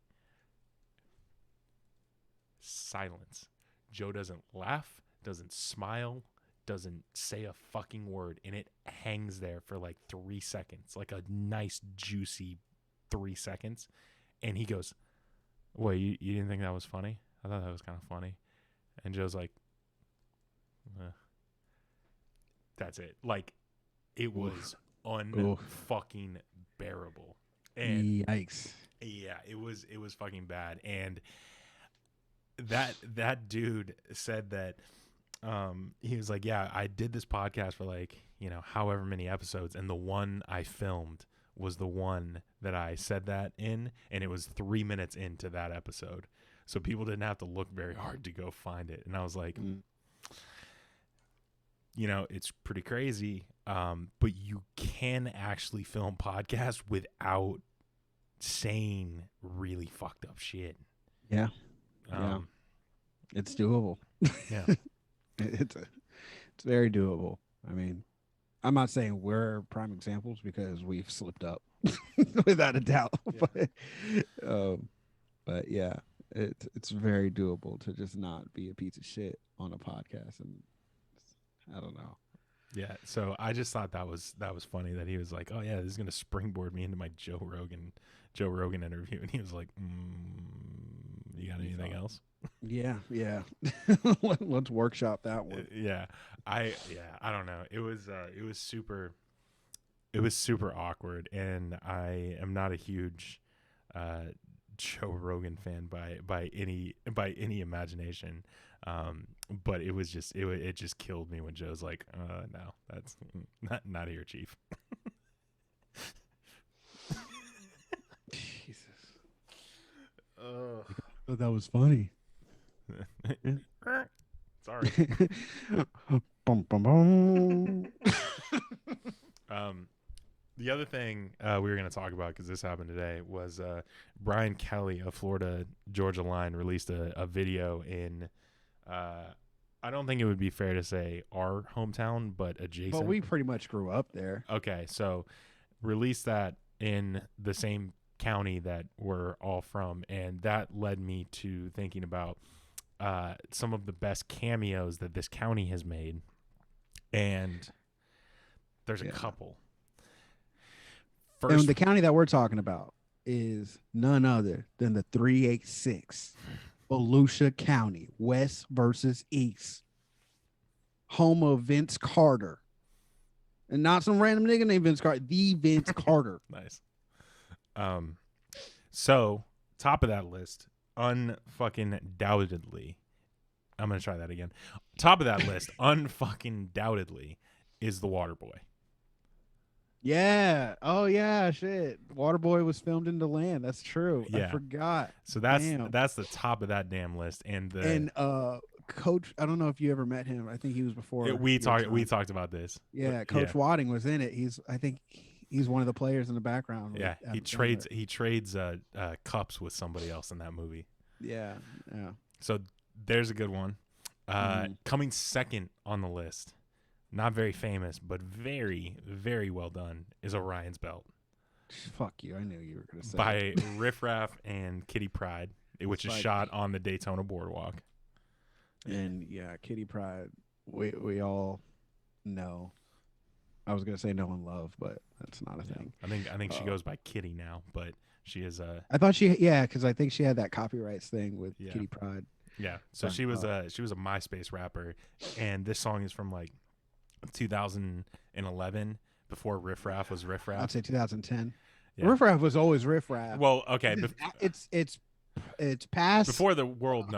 Silence. Joe doesn't laugh, doesn't smile, doesn't say a fucking word, and it hangs there for like 3 seconds, like a nice, juicy 3 seconds. And he goes, wait, you didn't think that was funny? I thought that was kind of funny. And Joe's like, that's it. Like, it was unfucking bearable. And yikes. yeah, it was fucking bad. And that dude said that he was like, yeah, I did this podcast for like, however many episodes, and the one I filmed was the one that I said that in, and it was 3 minutes into that episode. So people didn't have to look very hard to go find it. And I was like, it's pretty crazy, but you can actually film podcasts without saying really fucked up shit. Yeah. It's doable. Yeah. It's very doable. I mean, I'm not saying we're prime examples because we've slipped up without a doubt, but yeah, it's very doable to just not be a piece of shit on a podcast. And I don't know. Yeah, so I just thought that was funny that he was like, "Oh yeah, this is gonna springboard me into my Joe Rogan interview," and he was like, "You got anything else?" Yeah. Let's workshop that one. Yeah, I don't know. It was super awkward, and I am not a huge Joe Rogan fan by any imagination. But it was just it just killed me when Joe's like, no, that's not here, Chief. Jesus. Thought that was funny. Sorry. Bum, bum, bum. The other thing we were going to talk about, because this happened today, was Brian Kelly of Florida Georgia Line released a video in I don't think it would be fair to say our hometown, but adjacent. But we pretty much grew up there. Okay, so released that in the same county that we're all from, and that led me to thinking about some of the best cameos that this county has made, and there's a couple. First, And the county that we're talking about is none other than the 386 Volusia County, West versus East, home of Vince Carter, and not some random nigga named Vince Carter, the Vince Carter. Nice. So top of that list, unfucking doubtedly, I'm gonna try that again. Top of that list, unfucking doubtedly, is the Water Boy. Yeah. Oh yeah. Shit. Waterboy was filmed in DeLand. That's true. Yeah. I forgot. So that's the top of that damn list. And Coach, I don't know if you ever met him. I think he was before. We talked about this. Yeah. But, Coach Wadding was in it. I think he's one of the players in the background. Yeah. He trades cups with somebody else in that movie. Yeah. Yeah. So there's a good one. Coming second on the list, not very famous, but very, very well done, is Orion's Belt. Fuck you. I knew you were going to say by Riff Raff and Kitty Pryde, which is shot on the Daytona Boardwalk. And yeah, Kitty Pryde, we all know. I was going to say know and love, but that's not a thing. I think she goes by Kitty now, but she is I thought because I think she had that copyrights thing with Kitty Pryde. Yeah. So But, she was a MySpace rapper, and this song is from like 2011, before Riff Raff was Riff I'd Raff. say 2010. Yeah. Riff Raff was always Riff Raff. Well, okay, It's past. before the world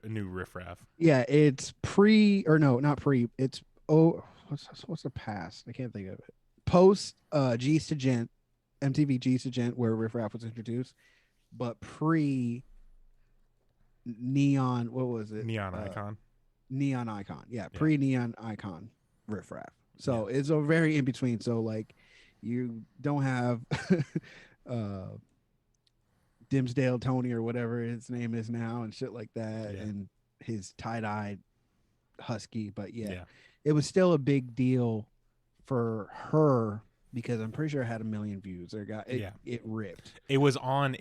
knew Riff Raff. Yeah, it's pre or no, not pre. It's what's the past? I can't think of it. Post G's to Gent, MTV G's to Gent, where Riff Raff was introduced, but pre Neon. What was it? Neon Icon. Neon Icon. Yeah, pre Neon Icon Riff Raff. So it's a very in between. So like you don't have Dimsdale Tony or whatever his name is now and shit like that, and his tie-dyed husky. But it was still a big deal for her because I'm pretty sure it had 1 million views. It ripped. It was on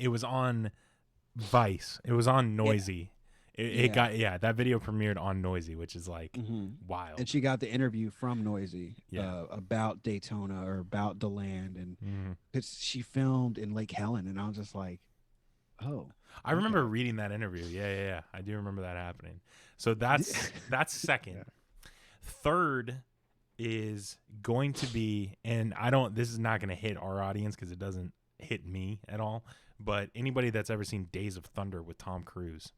Vice. It was on Noisy. It got that video premiered on Noisy, which is like wild. And she got the interview from Noisy about Daytona or about DeLand, and she filmed in Lake Helen, and I was just like, oh. I remember reading that interview. Yeah. I do remember that happening. So that's second. Third is going to be, and this is not going to hit our audience because it doesn't hit me at all, but anybody that's ever seen Days of Thunder with Tom Cruise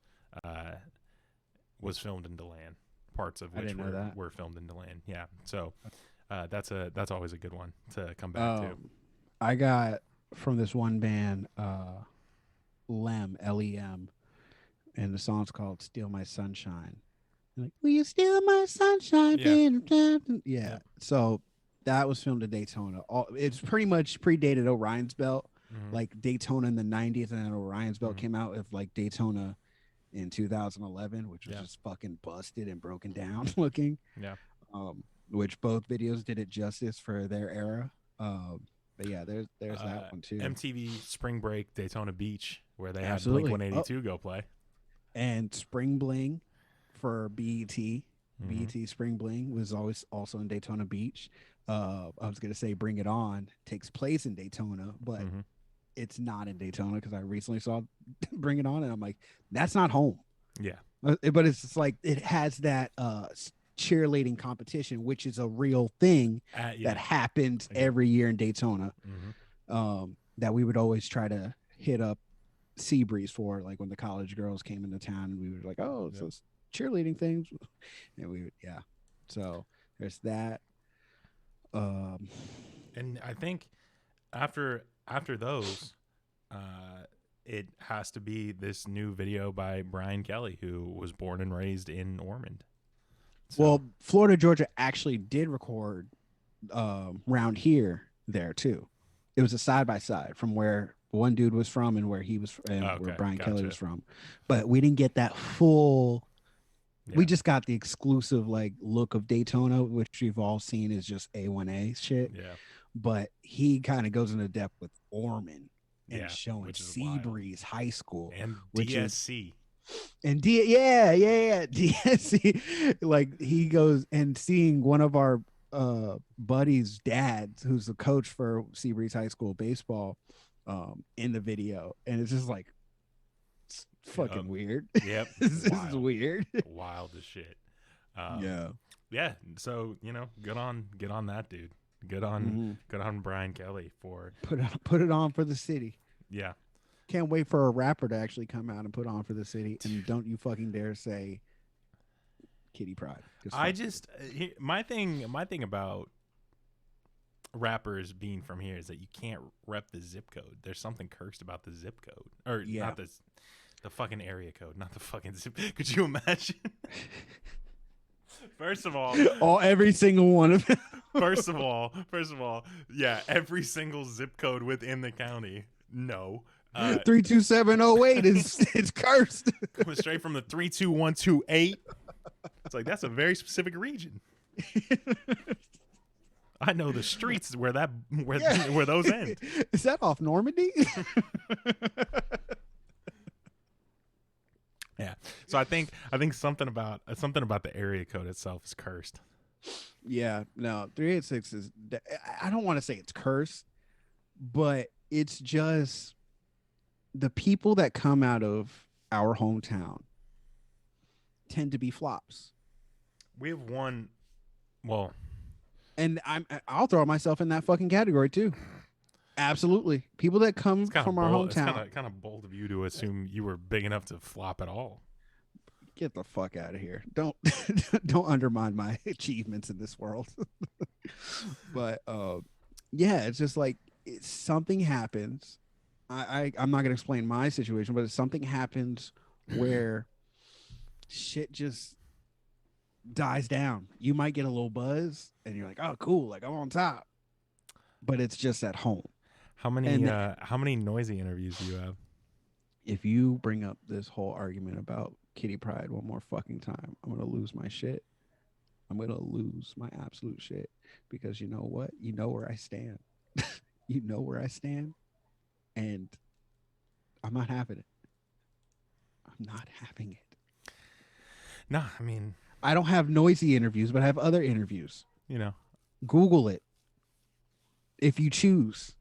was filmed in DeLand. Parts of which were filmed in DeLand. Yeah. So that's always a good one to come back to. I got from this one band, Lem, Lem, and the song's called Steal My Sunshine. Like, will you steal my sunshine? Yeah. So that was filmed in Daytona. It's pretty much predated Orion's Belt, like Daytona in the 90s, and then Orion's Belt came out with like Daytona in 2011, which was just fucking busted and broken down looking. Yeah. Which both videos did it justice for their era. But yeah, there's that one too. MTV Spring Break Daytona Beach, where they had Absolutely. Blink-182 go play. And Spring Bling for BET. BET Spring Bling was always also in Daytona Beach. I was gonna say Bring It On takes place in Daytona, but it's not in Daytona because I recently saw Bring It On, and I'm like, that's not home. Yeah. But it's just like it has that cheerleading competition, which is a real thing that happens every year in Daytona. That we would always try to hit up Seabreeze for, like when the college girls came into town, and we were like, oh, it's those cheerleading things, and we would so there's that. And I think after those, it has to be this new video by Brian Kelly, who was born and raised in Ormond. So. Well, Florida Georgia actually did record round here there too. It was a side by side from where one dude was from and where he was where Brian Kelly was from, but we didn't get that full. We just got the exclusive like look of Daytona, which we've all seen is just A1A shit. Yeah. But he kind of goes into depth with Ormond and showing Seabreeze High School and DSC. DSC. Like he goes and seeing one of our buddies' dads, who's the coach for Seabreeze High School baseball, in the video, and it's just like fucking weird. Yep. This is weird. Wild as shit. Yeah. So get on that dude. Good on Brian Kelly for put it on for the city. Yeah. Can't wait for a rapper to actually come out and put on for the city. And don't you fucking dare say Kitty Pryde. My thing about rappers being from here is that you can't rep the zip code. There's something cursed about the zip code, or not the fucking area code, not the fucking zip. Could you imagine? First of all, every single one of them. First of all, yeah, every single zip code within the county. No. 32708 it's cursed. Coming straight from the 32128. It's like that's a very specific region. I know the streets where those end. Is that off Normandy? Yeah. So I think something about the area code itself is cursed. Yeah. No, 386 is. I don't want to say it's cursed, but it's just the people that come out of our hometown tend to be flops. We have one. Well, And I'll throw myself in that fucking category too. Absolutely. People that come it's kind from of our bold. hometown. It's kind of bold of you to assume you were big enough to flop at all. Get the fuck out of here. Don't don't undermine my achievements in this world. But yeah, it's just like something happens. I'm not gonna explain my situation, but if something happens where shit just dies down. You might get a little buzz and you're like, oh cool, like I'm on top. But it's just at home. How many noisy interviews do you have? If you bring up this whole argument about kitty pride one more fucking time, I'm gonna lose my shit. I'm gonna lose my absolute shit because you know what? You know where I stand. You know where I stand, and I'm not having it. I'm not having it. No, I mean, I don't have noisy interviews, but I have other interviews. you know, Google it if you choose.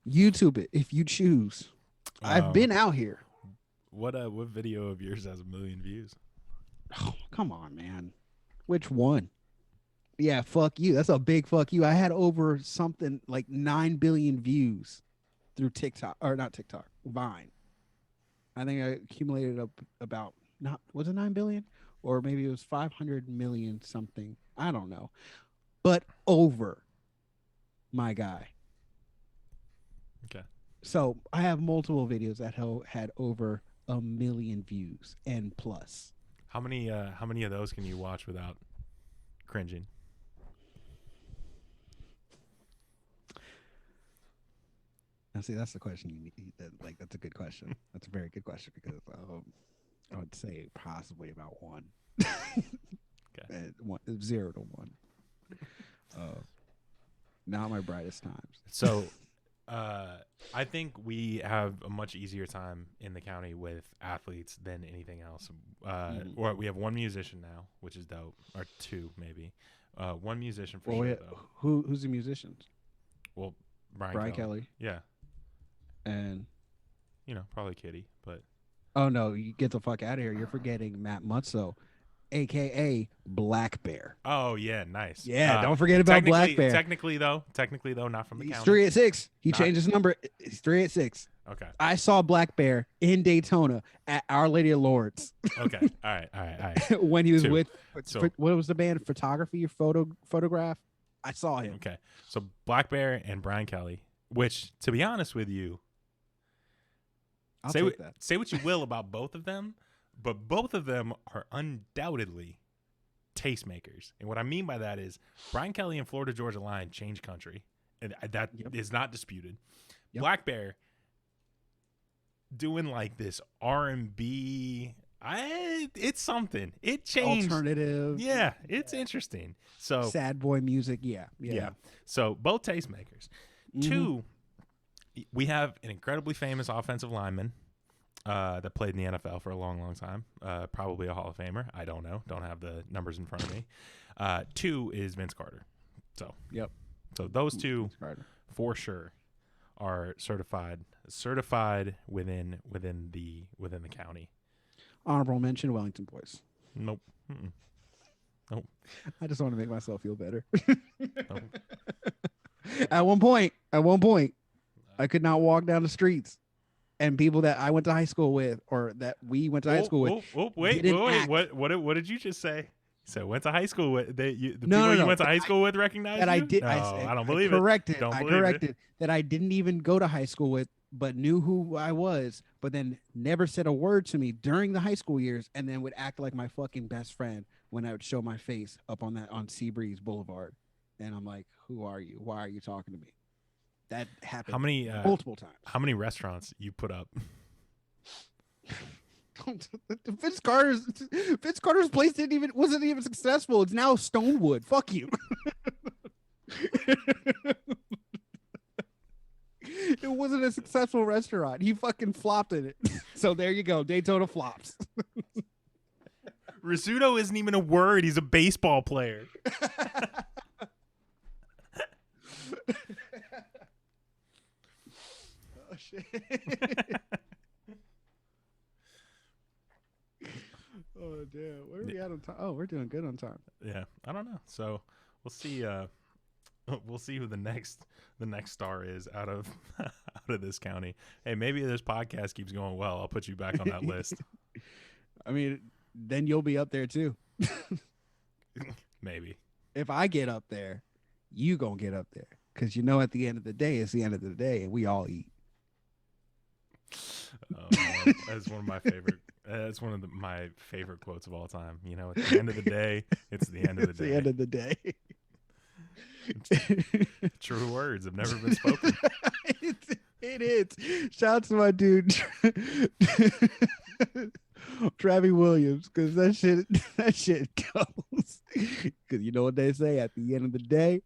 YouTube it if you choose. I've been out here. what video of yours has 1 million views? Oh, come on, man. Which one? Yeah, fuck you. That's a big fuck you. I had over something like 9 billion views through TikTok, or not TikTok, Vine. I think I accumulated up about, not, was it 9 billion? Or maybe it was 500 million something. I don't know. But over, my guy. Okay. So I have multiple videos that had over 1 million views and plus. How many of those can you watch without cringing? Now, see, that's the question you need. Like, that's a good question. That's a very good question because I would say possibly about one. Okay. 0 to 1. Not my brightest times. So, I think we have a much easier time in the county with athletes than anything else. Or we have one musician now, which is dope, or two maybe. One musician for sure, though. Who's the musicians? Well, Brian Kelly. Yeah, And probably Kitty, but oh no, you get the fuck out of here. You're forgetting Matt Mutso, aka Black Bear. oh yeah, nice. Yeah, don't forget about Black Bear. Technically though, not from the He's county. 386. He changed his number. He's 386. Okay. I saw Black Bear in Daytona at Our Lady of Lords. Okay. All right. When he was Two. with So- what was the band? Photography or photograph? I saw him. Okay. So Black Bear and Brian Kelly, which to be honest with you, I'll say take that. say what you will about both of them, but both of them are undoubtedly tastemakers. And what I mean by that is Brian Kelly and Florida Georgia Line changed country, and that is not disputed. Yep. Black Bear doing like this R&B, it's something. It changed. Alternative. Yeah, it's interesting. So Sad boy music. Yeah. So both tastemakers. Mhm. Two, we have an incredibly famous offensive lineman that played in the NFL for a long, long time. Probably a Hall of Famer. I don't know. Don't have the numbers in front of me. Two is Vince Carter. So Yep. So those two Vince Carter. for sure are certified within the county. Honorable mention, Wellington Boys. Nope. Mm-mm. Nope. I just want to make myself feel better. Nope. At one point, I could not walk down the streets, and people that I went to high school with, or that we went to high school with. Wait. didn't act. What did you just say? So went to high school with the people No. you went to high school with recognize That you? I did. No, I don't believe I corrected, it. Don't I believe it. corrected that I didn't even go to high school with, but knew who I was, but then never said a word to me during the high school years, and then would act like my fucking best friend when I would show my face up on Seabreeze Boulevard, and I'm like, "Who are you? Why are you talking to me?" That happened. How many multiple times. How many restaurants you put up? Vince Carter's place wasn't even successful. It's now Stonewood. Fuck you. It wasn't a successful restaurant. He fucking flopped in it. So there you go. Daytona flops. Risotto isn't even a word. He's a baseball player. Oh shit. time. Oh, we're doing good on time. Yeah, I don't know. So we'll see. We'll see who the next star is out of out of this county. Hey, maybe this podcast keeps going well. I'll put you back on that list. I mean, then you'll be up there too. Maybe. If I get up there, you gonna get up there. Because at the end of the day, it's the end of the day, and we all eat. Oh, man. That's one of my favorite. That's one of my favorite quotes of all time. At the end of the day, it's the end of the It's day. the end of the day. True words have never been spoken. It is. Shout out to my dude, Travis Williams, because that shit goes. Because you know what they say, at the end of the day,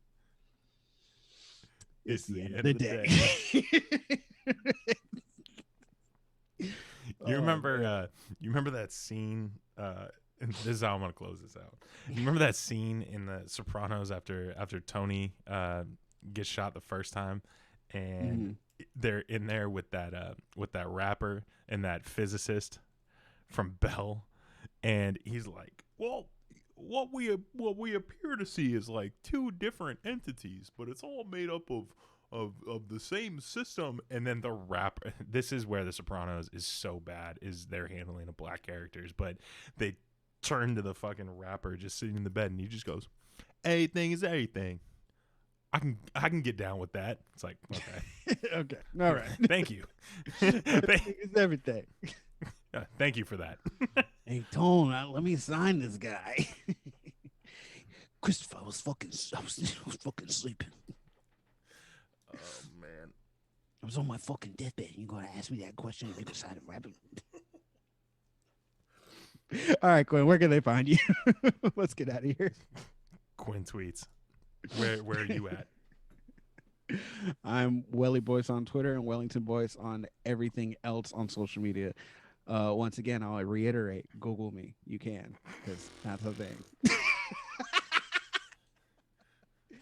It's the end of the day. You remember that scene? And this is how I'm gonna close this out. You remember that scene in The Sopranos after Tony gets shot the first time, and they're in there with that rapper and that physicist from Bell, and he's like, "Well, what we appear to see is like two different entities, but it's all made up of the same system." And then the rapper, this is where The Sopranos is so bad, is their handling of black characters, but they turn to the fucking rapper just sitting in the bed, and he just goes, "Anything is everything. I can get down with that." It's like, okay. Okay. All right. Thank you. It's everything. Thank you for that. Hey, Tone, let me sign this guy. Christopher, I was fucking sleeping. Oh man. I was on my fucking deathbed. You gonna ask me that question if you decided rapping? All right, Quinn, where can they find you? Let's get out of here. Quinn tweets. Where are you at? I'm Welly Boyce on Twitter and Wellington Boyce on everything else on social media. Once again, I'll reiterate, Google me. You can, because that's a thing.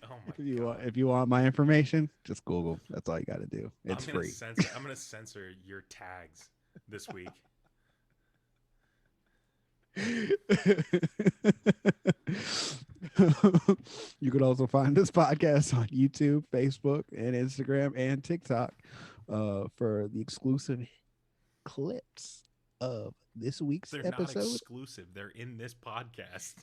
Oh my If you want my information, just Google. That's all you got to do. It's I'm gonna free. I'm gonna censor your tags this week. You could also find this podcast on YouTube, Facebook, and Instagram and TikTok for the exclusive clips of this week's They're episode. not exclusive. They're in this podcast.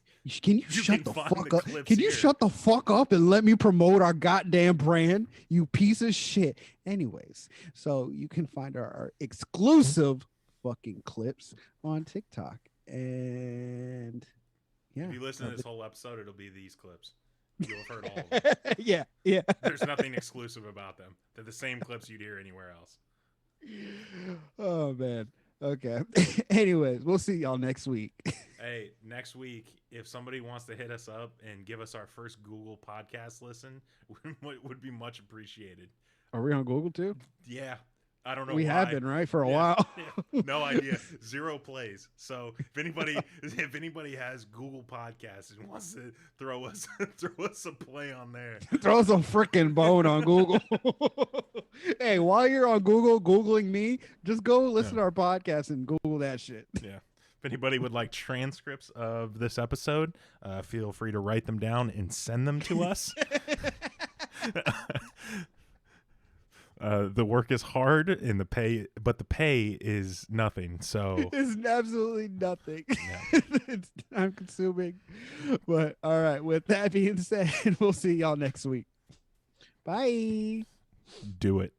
Can you You shut can the find fuck the up? clips Can you here. shut the fuck up and let me promote our goddamn brand, you piece of shit? Anyways, so you can find our exclusive fucking clips on TikTok. And yeah. If you listen to this whole episode, it'll be these clips. You'll have heard all of them. Yeah. There's nothing exclusive about them. They're the same clips you'd hear anywhere else. Oh man. Okay. Anyways, we'll see y'all next week. Hey, next week, if somebody wants to hit us up and give us our first Google podcast listen, would be much appreciated. Are we on Google too? Yeah. I don't know We why. have been, right, for a Yeah, while. yeah, no idea. 0 plays. So if anybody has Google Podcasts and wants to throw us a play on there, Throw some freaking bone on Google. Hey, while you're on Google Googling me, just go listen to our podcast and Google that shit. yeah. If anybody would like transcripts of this episode, feel free to write them down and send them to us. The work is hard and the pay is nothing. So It's absolutely nothing. Yeah. It's time consuming. But all right, with that being said, we'll see y'all next week. Bye. do it.